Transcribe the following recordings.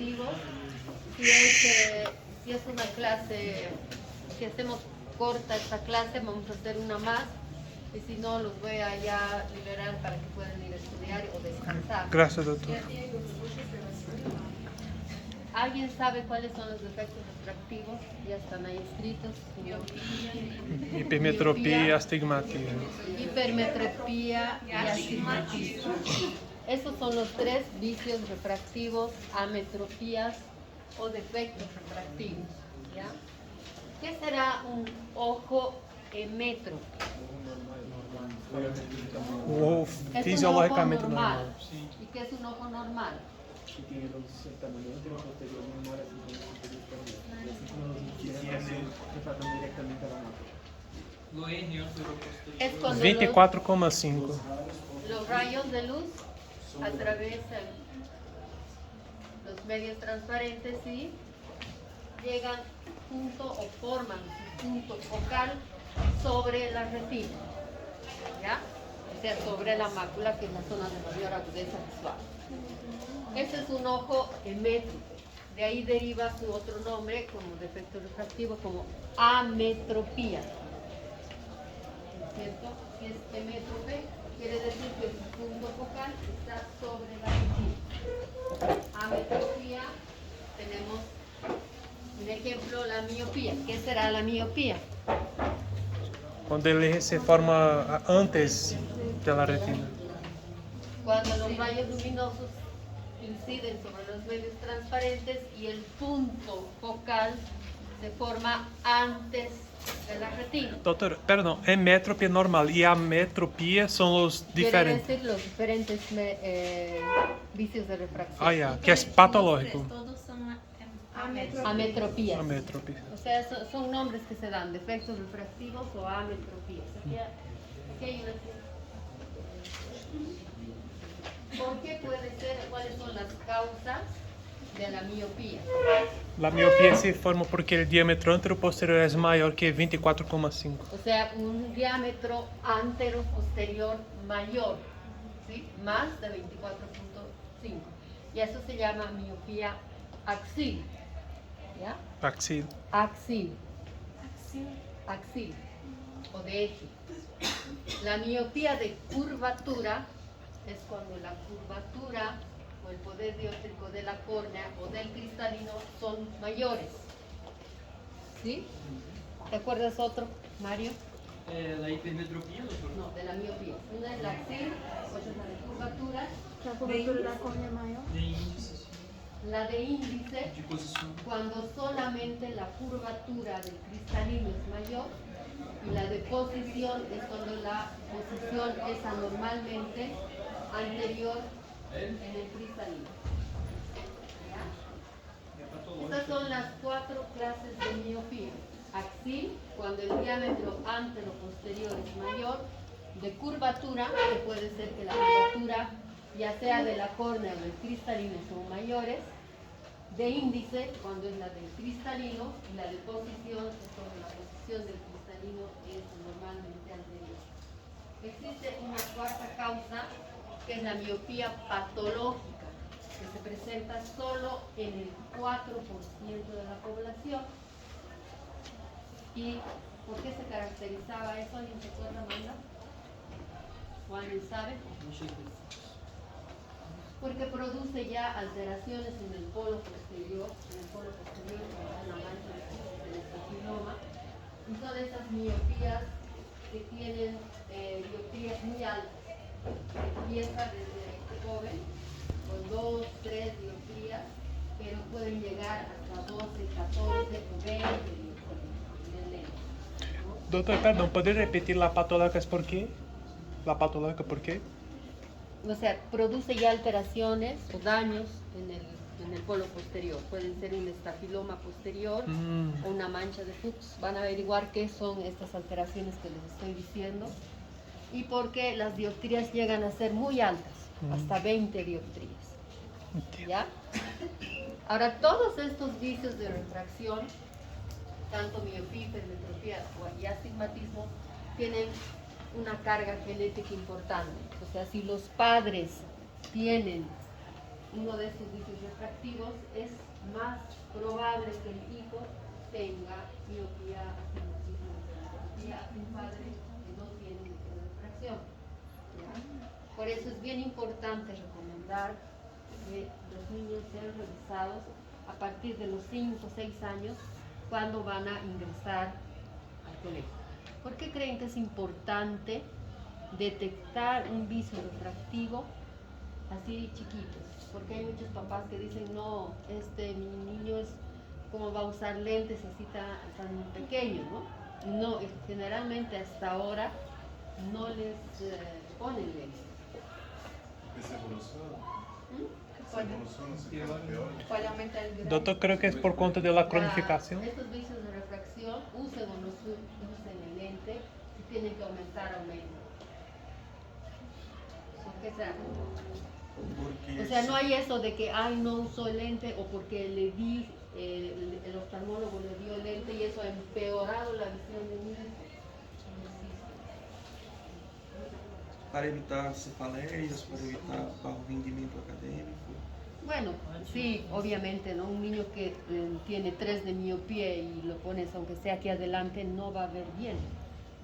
refractivos. Si es una clase, si hacemos corta esta clase, vamos a hacer una más. Y si no, los voy a ya liberar para que puedan ir a estudiar o descansar. Gracias, doctor. ¿Alguien sabe cuáles son los defectos refractivos? Ya están ahí escritos. Hipermetropía y astigmatismo. Hipermetropía y astigmatismo. Estos son los tres vicios refractivos, ametropías o defectos refractivos. ¿Ya? ¿Qué será un ojo emétrope? O Es fisiológicamente un ojo normal. normal. ¿Y qué es un ojo normal? Que tiene el tamaño anteroposterior menor a 50 superior. Y así como los tratan directamente a la macula. Es cuando 24,5. los rayos de luz atraviesan los medios transparentes y llegan junto o forman su punto focal sobre la retina, ¿ya? O sea, sobre la mácula, que es la zona de mayor agudeza visual. Ese es un ojo emétrope. De ahí deriva su otro nombre como defecto refractivo, como ametropía. ¿Cierto? Si es emétrope, quiere decir que su punto focal está sobre la retina. Ametropía, tenemos un ejemplo, la miopía. ¿Qué será la miopía? Cuando ele se forma antes de la retina. Cuando los rayos luminosos inciden sobre los medios transparentes y el punto focal se forma antes de la retina. Doutor, perdão, emétropia normal e ametropia são os Quiere diferentes. decir los diferentes vicios de refracción. Ah, ya, que é patológico. Todos son Ametropías. Ametropia. O sea, son nombres que se dan, defectos refractivos o ametropías. Aquí hay una... ¿Por qué puede ser? ¿Cuáles son las causas de la miopía? A miopia se forma porque o diâmetro anteroposterior é maior que 24,5. O sea, un diámetro antero-posterior mayor, ¿sí? Más de 24.5. Y eso se llama miopía axil. ¿Ya? Axil. Axil. Axil. O de eje. La miopía de curvatura es cuando la curvatura o el poder dióptrico de la córnea o del cristalino son mayores. ¿Sí? ¿Te acuerdas otro, Mario? La hipermetropía, doctor. No, de la miopía. Una es la axil, otra es la de curvatura. La curvatura de la córnea mayor. De índice, sí. La de índice, De posición. cuando solamente la curvatura del cristalino es mayor, y la de posición es cuando la posición es anormalmente anterior en el cristalino. ¿Ya? Estas son las cuatro clases de miopía. Axil, cuando el diámetro antero-posterior es mayor; de curvatura, que puede ser que la curvatura ya sea de la córnea o del cristalino son mayores; de índice, cuando es la del cristalino; y la de posición es cuando la posición del cristalino es normalmente anterior. Existe una cuarta causa, que es la miopía patológica, que se presenta solo en el 4% de la población. ¿Y por qué se caracterizaba eso? ¿Alguien se acuerda, Amanda? ¿O alguien sabe? Porque produce ya alteraciones en el polo posterior, como una mancha de estafiloma, y son esas miopías que tienen dioptrías muy altas. Empieza desde joven con 2, 3 dioptrías, pero pueden llegar hasta 12, 14 o 20 dioptrías. Doutor, perdão, poderia repetir a patológica por quê? A patológica por quê? O sea, produce ya alteraciones o daños en el polo posterior. Pueden ser un estafiloma posterior o una mancha de Fuchs. Van a averiguar qué son estas alteraciones que les estoy diciendo y por qué las dioptrías llegan a ser muy altas, hasta 20 dioptrías. ¿Ya? Ahora, todos estos vicios de refracción, tanto miopía, hipermetropía y astigmatismo, tienen una carga genética importante. O sea, si los padres tienen uno de estos vicios refractivos, es más probable que el hijo tenga miopía, astigmatismo, miopía, un padre que no tiene vicio de refracción. ¿Ya? Por eso es bien importante recomendar que los niños sean revisados a partir de los 5 o 6 años cuando van a ingresar al colegio. ¿Por qué creen que es importante detectar un vicio refractivo así chiquitos? Porque hay muchos papás que dicen, no, mi niño es, ¿cómo va a usar lentes así tan pequeños, no? No, generalmente hasta ahora no les ponen lentes. Essa evolução, ¿Cuál? Puede aumentar el grado. Doctor, creo que es por cuenta de la cronificación. Estos vicios de refracción, usen o no usen el lente, si tienen que aumentar, aumentan. ¿Por qué será? porque O sea, no hay eso de que, ay, no usó lente o porque le di, el oftalmólogo le dio lente y eso ha empeorado la visión de mi hijo. No existe. Para evitar cefaleias, para evitar bajo rendimiento académico. Bueno, sí, obviamente, ¿no? Un niño que tiene 3 de miopía y lo pones, aunque sea aquí adelante, no va a ver bien.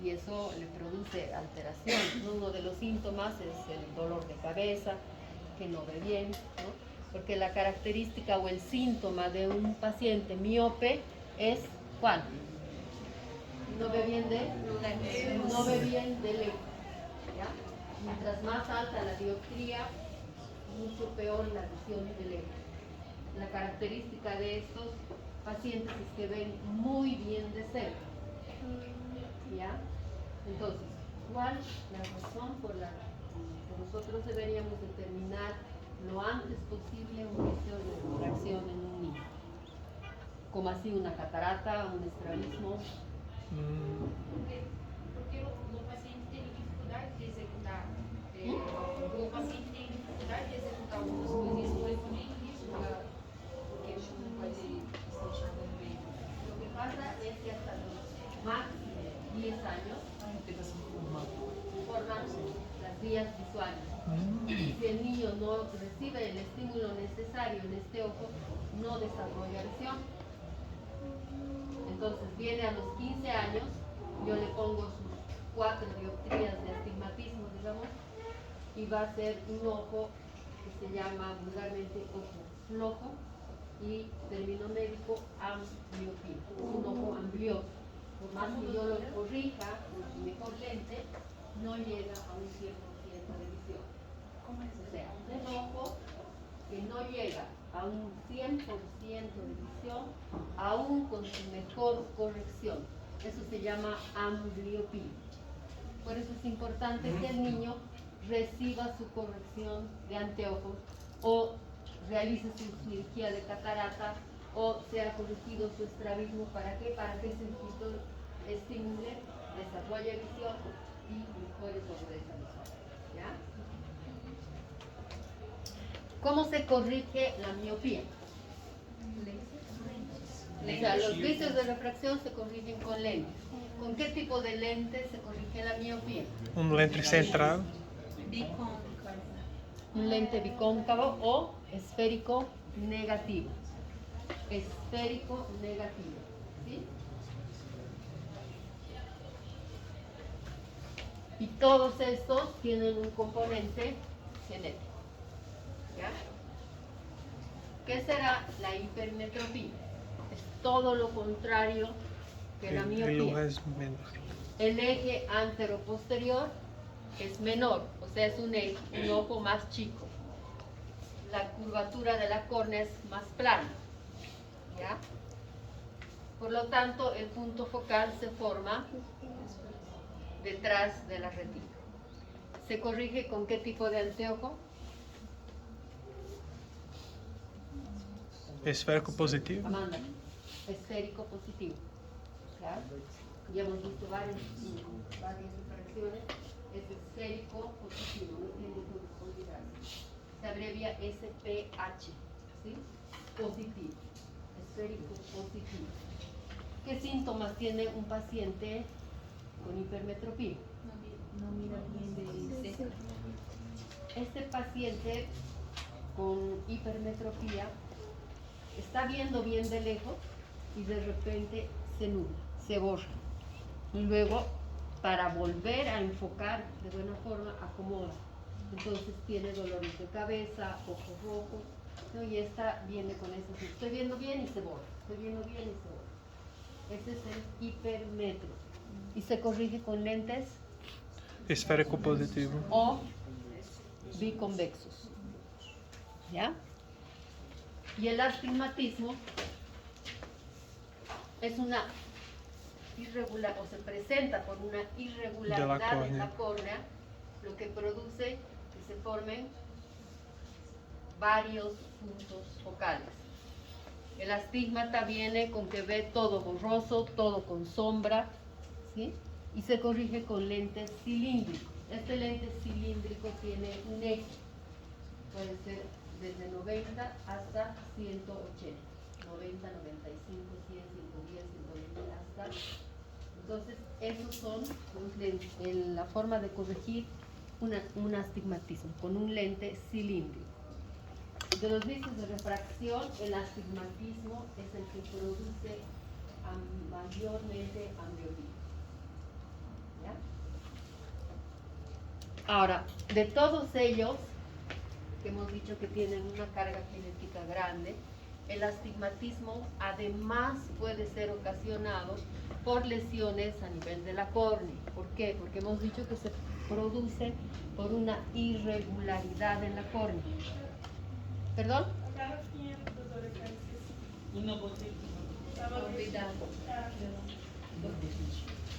Y eso le produce alteración. Uno de los síntomas es el dolor de cabeza, que no ve bien, ¿no? Porque la característica o el síntoma de un paciente miope es ¿cuál? No ve bien de lejos, ¿ya? Mientras más alta la dioptría, mucho peor la visión de lejos. La característica de estos pacientes es que ven muy bien de cerca, ¿ya? Entonces, ¿cuál la razón por la que nosotros deberíamos determinar lo antes posible un vicio de refracción en un niño? Como así una catarata, un estrabismo. Porque o paciente tem dificuldade de executar, o paciente tem dificuldade de executar algumas coisas, isso vai também isso, porque não pode estar enxergando bem. Lo que pasa es que hasta los máximo 10 años forman las vías visuales. Si el niño no recibe el estímulo necesario en este ojo, no desarrolla visión. Entonces viene a los 15 años, yo le pongo sus 4 dioptrías de astigmatismo, digamos, y va a ser un ojo que se llama vulgarmente ojo flojo y término médico ambliopía, un ojo amblioso. Por más que yo lo corrija con su mejor lente, no llega a un 100% de visión. O sea, un ojo que no llega a un 100% de visión, aún con su mejor corrección. Eso se llama ambliopía. Por eso es importante que el niño reciba su corrección de anteojos o realice su cirugía de catarata o sea corregido su estrabismo. ¿Para qué? Para que ese circuito estimule, desarrolle visión y mejore su agudeza visual. ¿Ya? ¿Cómo se corrige la miopía? O sea, los vicios de refracción se corrigen con lentes. ¿Con qué tipo de lente se corrige la miopía? Un lente central. Un lente bicóncavo o esférico negativo. Esférico negativo. ¿Sí? Y todos estos tienen un componente genético. ¿Ya? ¿Qué será la hipermetropía? Es todo lo contrario que la El ojo miopía. es menor. El eje antero-posterior es menor, o sea, es un ojo más chico. La curvatura de la córnea es más plana. ¿Ya? Por lo tanto, el punto focal se forma detrás de la retina. ¿Se corrige con qué tipo de anteojo? Esférico positivo. Amanda, esférico positivo. ¿Claro? Ya hemos visto varias refracciones. Es esférico positivo, no tiene que olvidarse. Se abrevia SPH, ¿sí? Positivo, esférico positivo. ¿Qué síntomas tiene un paciente con hipermetropía? No mira bien de cerca. Este paciente con hipermetropía está viendo bien de lejos y de repente se nubla, se borra. Y luego, para volver a enfocar de buena forma, acomoda. Entonces tiene dolores de cabeza, ojos rojos, ¿no? Y esta viene con eso. Estoy viendo bien y se borra. Estoy viendo bien y se borra. Ese es el hipermetro. Y se corrige con lentes Esférico positivo. o biconvexos. ¿Ya? Y el astigmatismo es una irregular, o se presenta por una irregularidad en la córnea, lo que produce que se formen varios puntos focales. El astigmata viene con que ve todo borroso, todo con sombra, ¿sí? Y se corrige con lentes cilíndricos. Este lente cilíndrico tiene un eje, puede ser desde 90 hasta 180, 90, 95, 100, 110, 120 hasta... Entonces, esos son los lentes, la forma de corregir un astigmatismo con un lente cilíndrico. De los vicios de refracción, el astigmatismo es el que produce mayormente ambliopía. ¿Ya? Ahora, de todos ellos, que hemos dicho que tienen una carga genética grande, el astigmatismo además puede ser ocasionado por lesiones a nivel de la córnea. ¿Por qué? Porque hemos dicho que se produce por una irregularidad en la córnea. ¿Perdón?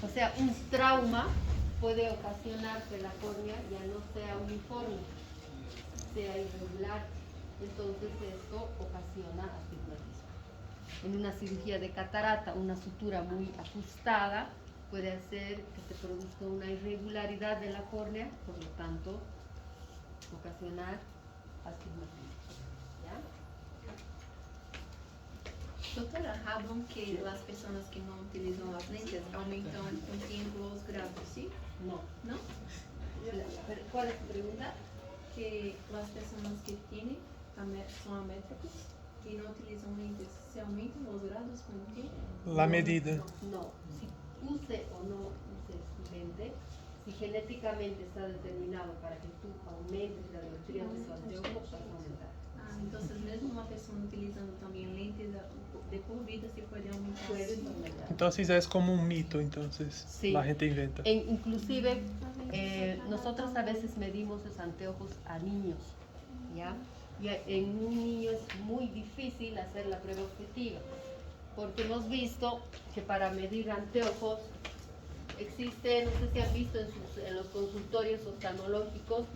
O sea, un trauma puede ocasionar que la córnea ya no sea uniforme, sea irregular. Entonces esto ocasiona astigmatismo. En una cirugía de catarata, una sutura muy ajustada puede hacer que se produzca una irregularidad de la córnea, por lo tanto, ocasionar astigmatismo. ¿Ya? Doutora, hablam que as pessoas que não utilizam as lentes aumentam com o tempo os grados, ¿sí? No. ¿No? ¿Cuál es tu pregunta? Que as pessoas que têm são amétricos e não utilizam lentes, se aumentam os grados com o tempo? La medida. No, si use o no uses lente, si genéticamente está determinado para que tú aumentes la dioptría de su anteojo, vas a aumentar. Ah, então mesmo uma pessoa utilizando também lentes de por vida se pode aumentar. Puedes aumentar. Entonces es como un mito, entonces Sí. la gente inventa. Inclusive, nosotros a veces medimos los anteojos a niños, ¿ya? Y en un niño es muy difícil hacer la prueba objetiva, porque hemos visto que para medir anteojos existe, no sé si han visto en los consultorios oftalmológicos,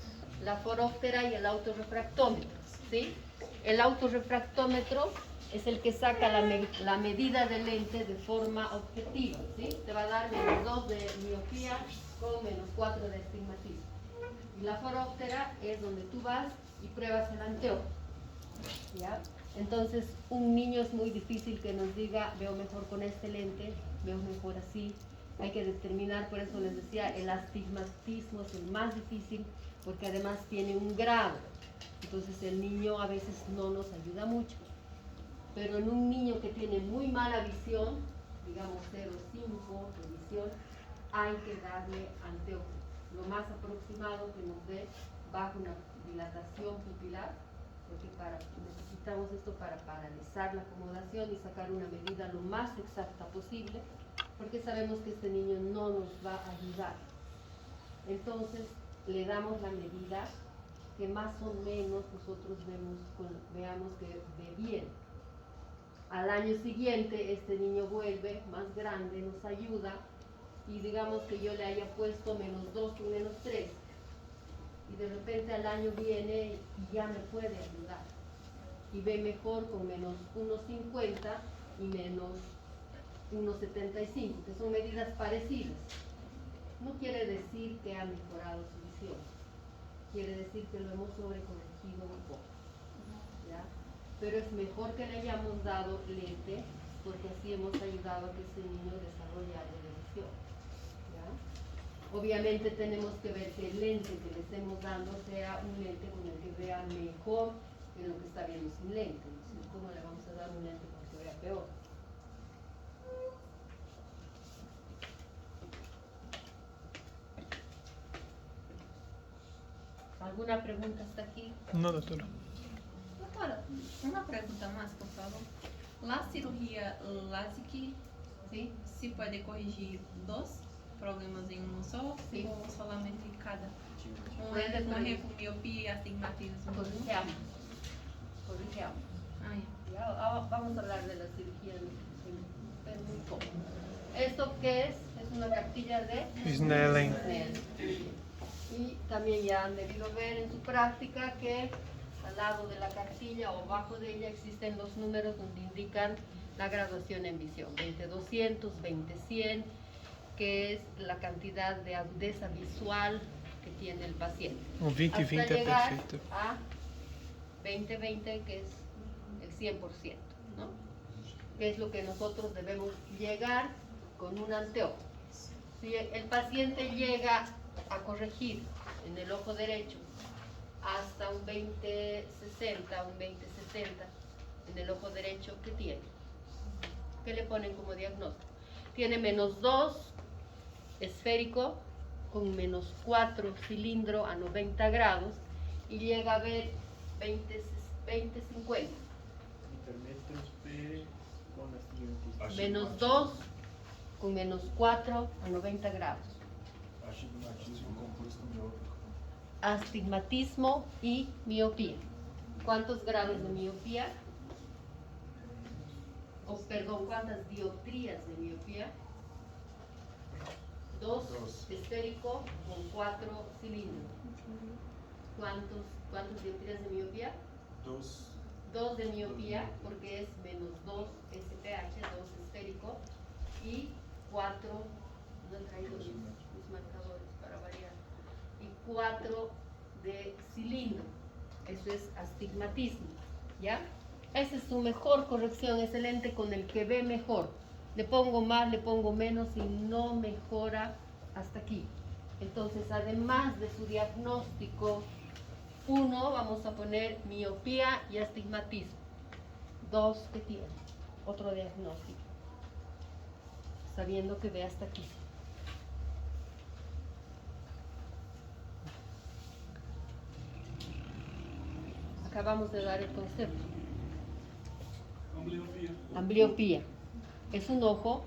la foróptera y el autorrefractómetro, ¿sí? El autorrefractómetro es el que saca la medida del lente de forma objetiva, ¿sí? Te va a dar -2 de miopía con -4 de astigmatismo. Y la foróptera es donde tú vas y pruebas el anteojo, ¿ya? Entonces, un niño es muy difícil que nos diga, veo mejor con este lente, veo mejor así. Hay que determinar, por eso les decía, el astigmatismo es el más difícil, porque además tiene un grado. Entonces, el niño a veces no nos ayuda mucho. Pero en un niño que tiene muy mala visión, digamos 0,5 de visión, hay que darle anteojo, lo más aproximado que nos dé bajo una dilatación pupilar, porque necesitamos esto para paralizar la acomodación y sacar una medida lo más exacta posible, porque sabemos que este niño no nos va a ayudar. Entonces le damos la medida que más o menos nosotros veamos que ve bien. Al año siguiente este niño vuelve más grande, nos ayuda, y digamos que yo le haya puesto -2 y -3, y de repente al año viene y ya me puede ayudar y ve mejor con -1,50 y -1,75, que son medidas parecidas. No quiere decir que ha mejorado su visión, quiere decir que lo hemos sobrecorregido un poco, ¿ya? Pero es mejor que le hayamos dado lente, porque así hemos ayudado a que este niño desarrolle algo de visión, ¿ya? Obviamente tenemos que ver que el lente que le estemos dando sea un lente con el que vea mejor en lo que está viendo sin lente. Entonces, ¿cómo le vamos a dar un lente para que vea peor? ¿Alguna pregunta hasta aquí? No, doutora. Doutora, uma pergunta mais, por favor. La cirurgia LASIK, ¿Sí? se pode corrigir dos problemas em um só? Sim. Ou solamente cada? Puede Correr corrigir. com miopia e astigmatismo. Corrige ambos. Corrige ambos. Ah, ya. Ya, vamos a hablar de la cirugía en muy poco. ¿Esto qué es? Es una cartilla de Snellen. Snellen. Y también ya han debido ver en su práctica que al lado de la cartilla o bajo de ella existen los números donde indican la graduación en visión. 20-200, 20-100, que es la cantidad de agudeza visual que tiene el paciente. Um 20 e 20 Hasta é llegar perfeito. a 20-20, que es el 100%, ¿no? Que es lo que nosotros debemos llegar con un anteojo. Si el paciente llega a corregir en el ojo derecho hasta un 20-60, un 20-70 en el ojo derecho, ¿qué tiene? ¿Qué le ponen como diagnóstico? Tiene -2 esférico con -4 cilindro a 90 grados y llega a ver 20-50. Hipermetros P con astigmatismo. -2 con -4 a 90 grados. Astigmatismo compuesto miópico. Astigmatismo y miopía. ¿Cuántos grados de miopía? O perdón, ¿cuántas dioptrías de miopía? 2 Dos. esférico con 4 cilindros. ¿Cuántas dioptrías de miopía? 2. 2 de miopía, porque es -2 SPH, 2 esférico, y 4, no he traído mis marcadores para variar, y 4 de cilindro. Eso es astigmatismo, ¿ya? Esa es su mejor corrección, es el lente con el que ve mejor. Le pongo más, le pongo menos y no mejora hasta aquí. Entonces, además de su diagnóstico 1, vamos a poner miopía y astigmatismo. 2 que tiene, otro diagnóstico, sabiendo que ve hasta aquí. Acabamos de dar el concepto. Ambliopía. Es un ojo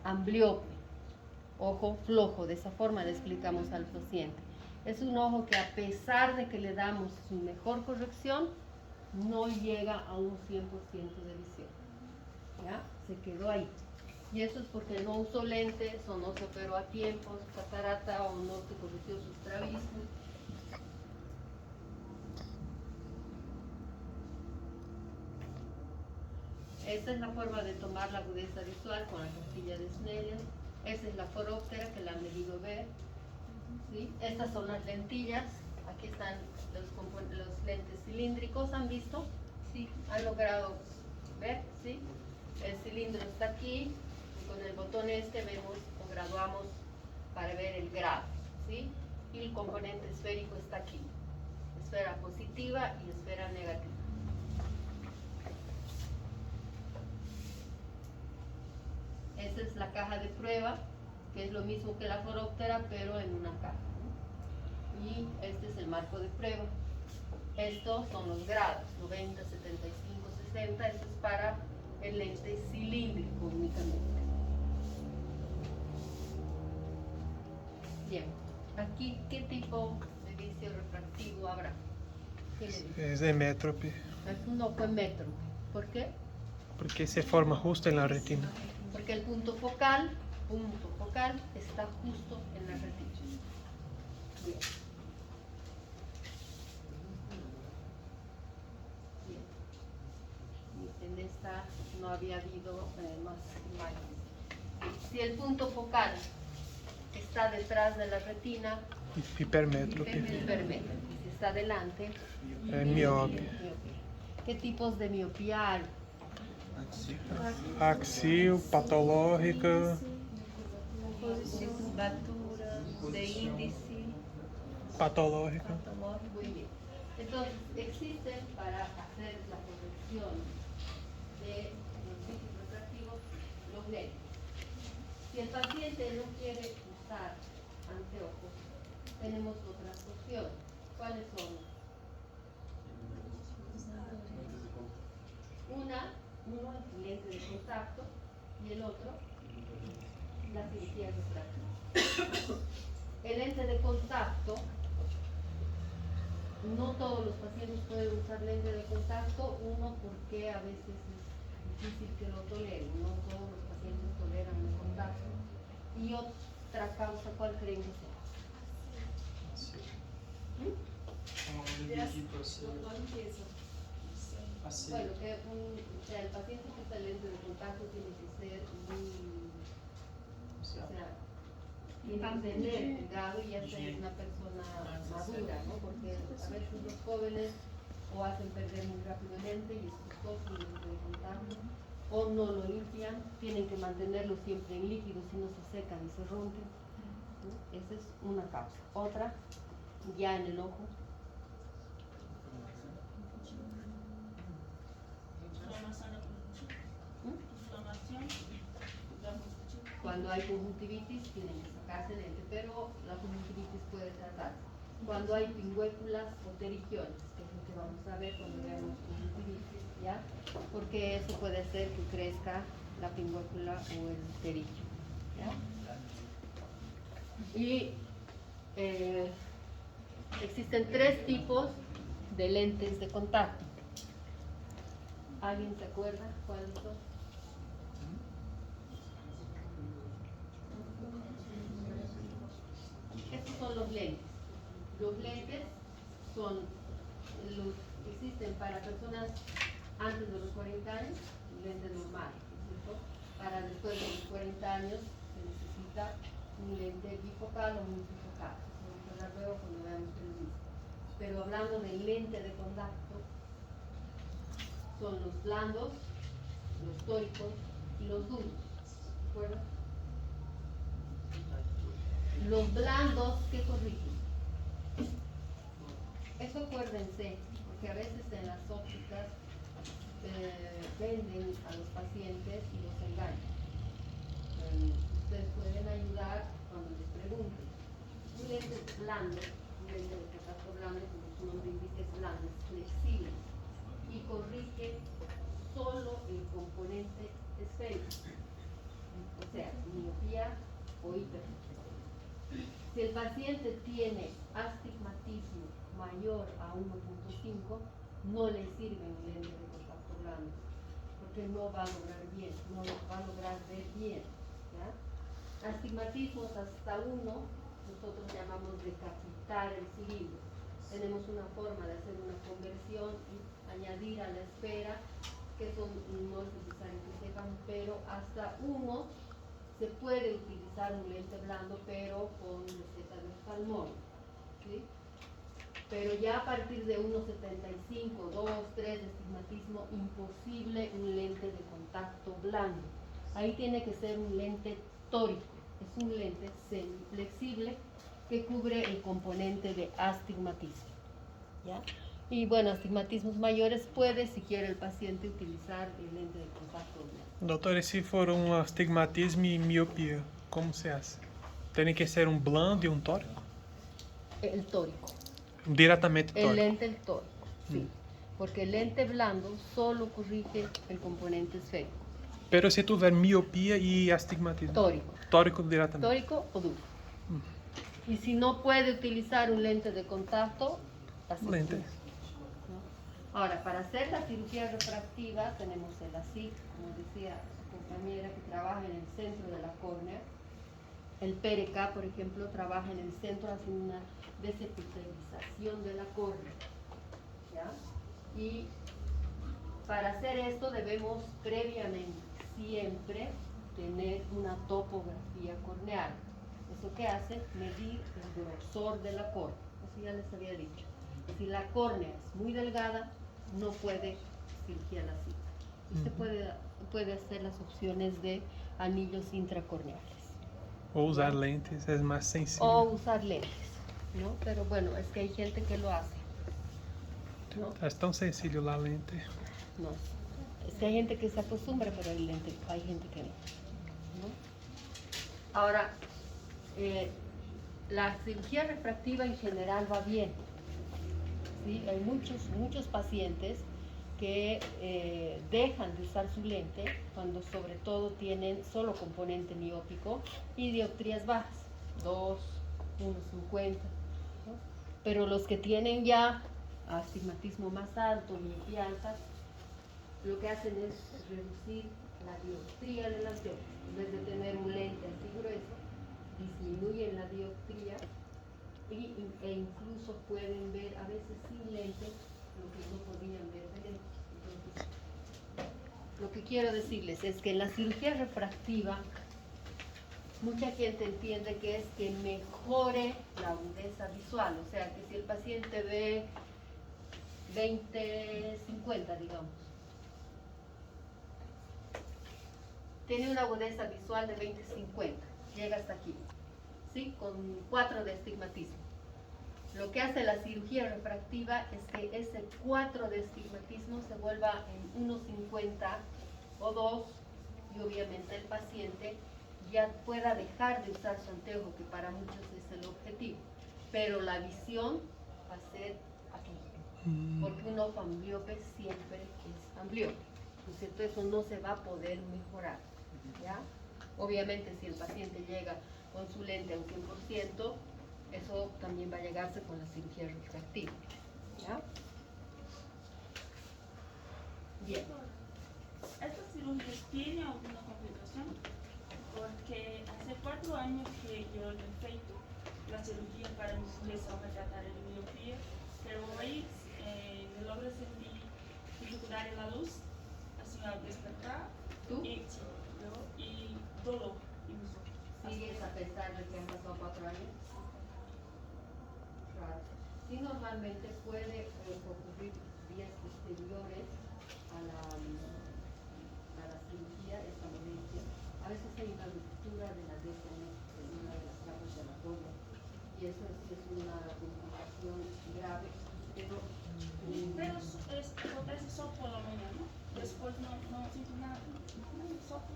ambliope, ojo flojo, de esa forma le explicamos al paciente. Es un ojo que a pesar de que le damos su mejor corrección, no llega a un 100% de visión. ¿Ya? Se quedó ahí. Y eso es porque no usó lentes o no se operó a tiempo, su catarata, o no se corrigió su estrabismo. Esta es la forma de tomar la agudeza visual con la cartilla de Snellen. Esa es la foróptera que la han debido ver. ¿Sí? Estas son las lentillas. Aquí están los lentes cilíndricos. ¿Han visto? Sí. ¿Han logrado ver? ¿Sí? El cilindro está aquí. Y con el botón vemos o graduamos para ver el grado. ¿Sí? Y el componente esférico está aquí. Esfera positiva y esfera negativa. Esa es la caja de prueba, que es lo mismo que la foróptera, pero en una caja. Y este es el marco de prueba. Estos son los grados, 90, 75, 60. Esto es para el lente cilíndrico únicamente. Bien, aquí, ¿qué tipo de vicio refractivo habrá? ¿Qué le dice? Es emétrope, Es un ojo emétrope. ¿Por qué? porque se forma justo en la retina. Porque el punto focal está justo en la retina. Bien. Bien. Y en esta no había habido más imágenes. Si el punto focal está detrás de la retina, Hipermétrope, hipermétrope. Si está delante, miopia. miopía. ¿Qué tipos de miopía hay? Axil, patológica, De curvatura, de índice. patológica. Muy bien. Entonces, existen para hacer la corrección de los líquidos refractivos los lentes. Si el paciente no quiere usar anteojos, tenemos otras opciones. ¿Cuáles son? Uno el lente de contacto y el otro la cirugía refractiva. El lente de contacto, no todos los pacientes pueden usar lente de contacto, uno porque a veces es difícil que lo toleren, no todos los pacientes toleran el contacto. Y otra causa, ¿cuál creen que sea? Como de viejito así. Así. Bueno, que o sea, el paciente que usa lente de contacto tiene que ser muy, o sea, tiene que tener cuidado y ya ser una persona madura, ¿no? Porque a veces los jóvenes o hacen perder muy rápido el lente y es costoso el lente de contacto, o no lo limpian, tienen que mantenerlo siempre en líquido, si no se secan y se rompen, ¿no? Esa es una causa. Otra, ya en el ojo. Cuando hay conjuntivitis tienen que sacarse lente, pero la conjuntivitis puede tratarse. Cuando hay pingüéculas o pterigiones, que es lo que vamos a ver cuando veamos conjuntivitis, ¿ya? Porque eso puede hacer que crezca la pingüécula o el pterigio, ¿ya? Y existen 3 tipos de lentes de contacto. ¿Alguien se acuerda cuáles son? Estos son los lentes. Los lentes existen para personas antes de los 40 años, lente normal, ¿cierto? Para después de los 40 años se necesita un lente bifocal o multifocal. Vamos a hablar luego cuando veamos el mismo. Pero hablando del lente de contacto, son los blandos, los tóricos y los duros. ¿De acuerdo? Los blandos, ¿qué corrigen? Eso acuérdense, porque a veces en las ópticas venden a los pacientes y los engañan. Ustedes pueden ayudar cuando les pregunten. Un lente blando, un lente de contacto blando, como su nombre indica, es blando, es flexible y corrige solo el componente esférico, o sea, miopía o hipermetropía. Si el paciente tiene astigmatismo mayor a 1.5, no le sirve un lente de contacto blando, porque no va a lograr bien, no va a lograr ver bien, ¿ya? Astigmatismos hasta 1, nosotros llamamos decapitar el cilindro. Tenemos una forma de hacer una conversión y añadir a la esfera, que eso no es necesario que sepan, pero hasta 1 se puede utilizar un lente blando, pero con receta de oftalmólogo, ¿sí? Pero ya a partir de 1.75, 2, 3 de astigmatismo, imposible un lente de contacto blando. Ahí tiene que ser un lente tórico, es un lente semiflexible que cubre el componente de astigmatismo, ¿ya? Y bueno, astigmatismos mayores puede, si quiere el paciente, utilizar el lente de contacto blando. Doutor, e se for astigmatismo e miopia, como se hace? Tem que ser blando e tórico? El tórico. Diretamente tórico. El lente tórico, sí. Porque el lente blando solo corrige el componente esférico. Pero se tiver miopia e astigmatismo? Tórico. Tórico diretamente. Tórico o duro. Y si no puede utilizar un lente de contacto, así. Lente. ¿No? Ahora, para hacer la cirugía refractiva tenemos el ASIC, como decía su compañera, que trabaja en el centro de la córnea. El PRK, por ejemplo, trabaja en el centro haciendo una desepitelización de la córnea, ¿ya? Y para hacer esto debemos previamente siempre tener una topografía corneal. ¿Eso qué hace? Medir el grosor de la córnea. Eso ya les había dicho. Si la córnea es muy delgada, no puede cirugía láser. Usted puede hacer las opciones de anillos intracorneales. Ou usar lentes é mais sensível. O usar lentes, ¿no? Pero bueno, es que hay gente que lo hace. ¿no? Es tan sencillo la lente. No. Es que hay gente que se acostumbra por el lente, hay gente que no. Ahora, la cirugía refractiva en general va bien. ¿Sí? Hay muchos pacientes que dejan de usar su lente cuando sobre todo tienen solo componente miópico y dioptrías bajas, 2, 1,50, ¿no? Pero los que tienen ya astigmatismo más alto, miopía alta, lo que hacen es reducir la dioptría del anteojo. En vez de tener un lente así grueso, disminuyen la dioptría e incluso pueden ver a veces sin lente lo que no podían ver de lente. Entonces, lo que quiero decirles es que en la cirugía refractiva mucha gente entiende que es que mejore la agudeza visual, o sea que si el paciente ve 20/50, digamos, tiene una agudeza visual de 20/50, llega hasta aquí, ¿sí? Con 4 de astigmatismo. Lo que hace la cirugía refractiva es que ese 4 de astigmatismo se vuelva en 1,50 o 2 y obviamente el paciente ya pueda dejar de usar su anteojo, que para muchos es el objetivo, pero la visión va a ser aquí, porque un ojo ambliope siempre es ambliope, ¿no es cierto? Eso no se va a poder mejorar, ¿ya? Obviamente si el paciente llega con su lente a un 100%, eso también va a llegarse con la cirugía refractiva, ¿ya? Bien. ¿Esta cirugía tiene alguna complicación? Porque hace 4 años que yo he feito la cirugía para empezar a tratar de miopía, pero hoy me logra sentir dificultad en la luz, así al despertar, ¿Tú? y dolor en mis ojos. ¿Sigues a pesar de que han pasado 4 años? Claro. Sí, normalmente puede ocurrir días posteriores a la cirugía, esta molestia. A veces hay una ruptura de la DCN en una de las capas de la cornea y eso sí es una complicación grave, pero acontece solo por la mañana, después no siento nada, solo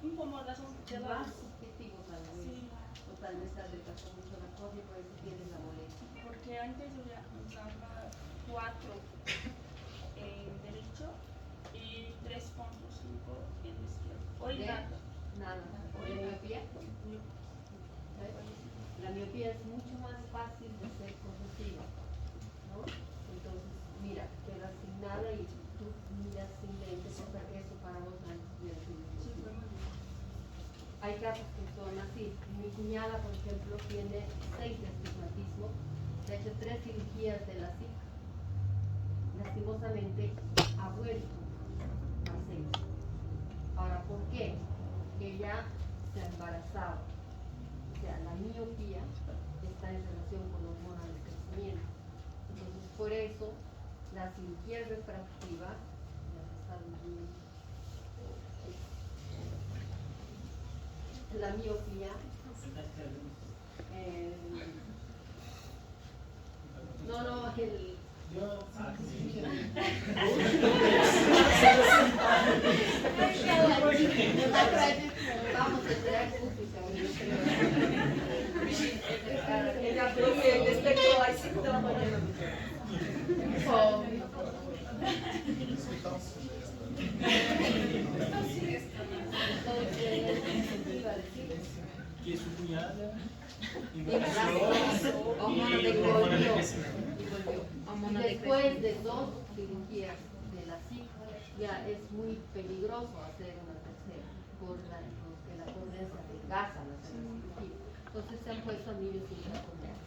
incomodación de la más subjetivo tal vez, sí. o tal vez te adelgazó mucho la córnea, por eso tienes la molestia. Porque antes yo ya usaba 4 en derecho y 3,5 en izquierdo. Hoy ¿De? nada. Nada. ¿De miopía? La miopía es mucho más fácil de ser corregida, ¿no? Entonces, mira, queda asignada y tú miras sin lente, cosa que eso para vos no es difícil. Hay casos que son así. Mi cuñada, por ejemplo, tiene 6 de astigmatismo, se ha hecho 3 cirugías de la SIC. Lastimosamente ha vuelto a 6. Ahora, ¿por qué? Ella se ha embarazado. O sea, la miopía está en relación con la hormona del crecimiento. Entonces, por eso, la cirugía refractiva, ya se está viendo, la miopía, vamos a esperar justicia. Ella me despertou às 5 da manhã. Que su cuñada Después de 2 cirugías de la SIC, ya es muy peligroso hacer una tercera, porque la córnea se adelgaza al hacer la cirugía. Entonces se han puesto anillos intracórneos.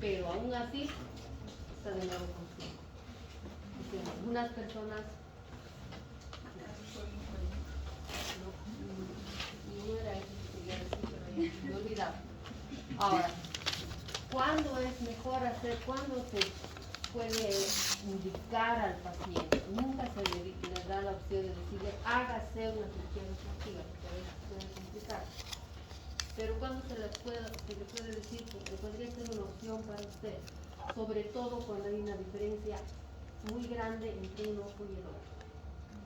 Pero aún así, está de nuevo consigo. Algunas personas no era eso que quería decir, pero me he olvidado. Ahora, ¿cuándo es mejor hacer? ¿Cuándo se puede indicar al paciente? Nunca se le da la opción de decirle, hágase una cirugía refractiva, porque a veces puede complicar. Pero cuando se le puede decir, porque podría ser una opción para usted, sobre todo cuando hay una diferencia muy grande entre un ojo y el otro.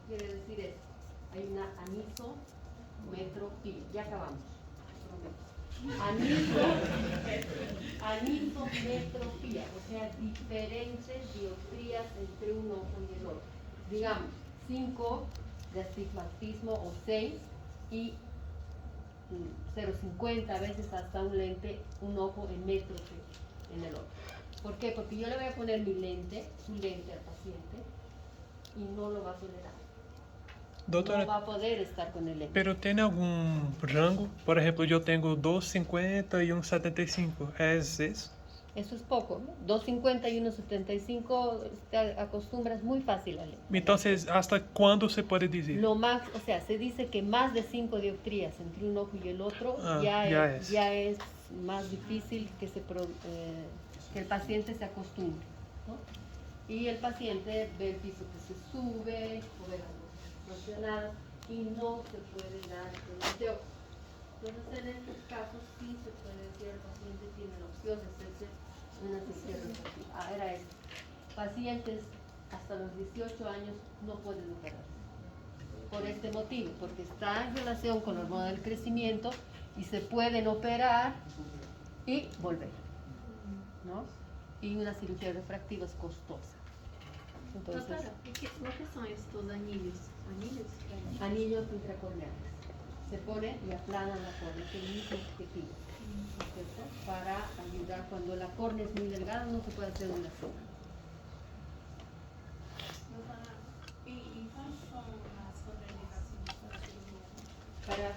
Quiere decir eso. Hay una anisometropía. Ya acabamos. Anisometropía, o sea, diferentes dioptrías entre un ojo y el otro. Digamos, 5 de astigmatismo o 6 y 0,50, a veces hasta un lente, un ojo hemétrope en el otro. ¿Por qué? Porque yo le voy a poner mi lente, su lente al paciente, y no lo va a tolerar. Doutora, No va a poder estar con el lente. pero tem algum rango? Por exemplo, eu tenho 2,50 e 1,75. É isso? Eso es poco, ¿no? 2,50 y 1,75 te acostumbras muy fácil a leer. Então, hasta quando se pode dizer? Lo más, o sea, se dice que más de 5 dioptrías entre un ojo y el otro Ah, ya ya es más difícil que que el paciente se acostumbre, ¿no? Y el paciente ve el piso que se sube, o ve las luces distorsionadas y no se puede dar el anteojo. Entonces, en estos casos sí se puede decir, el paciente tiene la opción de hacerse una cirugía refractiva. Era esto. Pacientes hasta los 18 años no pueden operarse. Por este motivo, porque está en relación con la hormona del crecimiento y se pueden operar y volver, ¿no? Y una cirugía refractiva es costosa. Entonces, Doutora, o que são estes anilhos? Anilhos? anillos intracorneales. Se pone y aplanan la córnea, es el mismo objetivo, ¿no es cierto? Para ayudar cuando la córnea es muy delgada, no se puede hacer una zona. Doutora, e quais são as contraindicações para a cirurgia? Para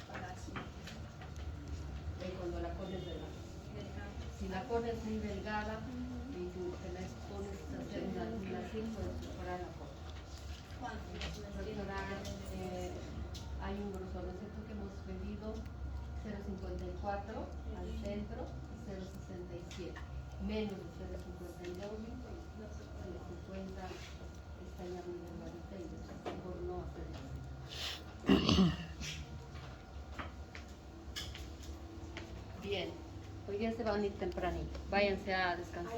Para a cirurgia. cuando la córnea es delgada. Delgada. Si la córnea es muy delgada y tú te la expones a hacer una cirugía, puedes mejorar la córnea. Doctora, hay un grosor de centro que hemos medido 0,54 al centro y 0,67. Menos de 0,52, 0,50 está ya muy delgadita y es mejor no hacer eso. Bien, hoy día se van a ir tempranito. Váyanse a descansar.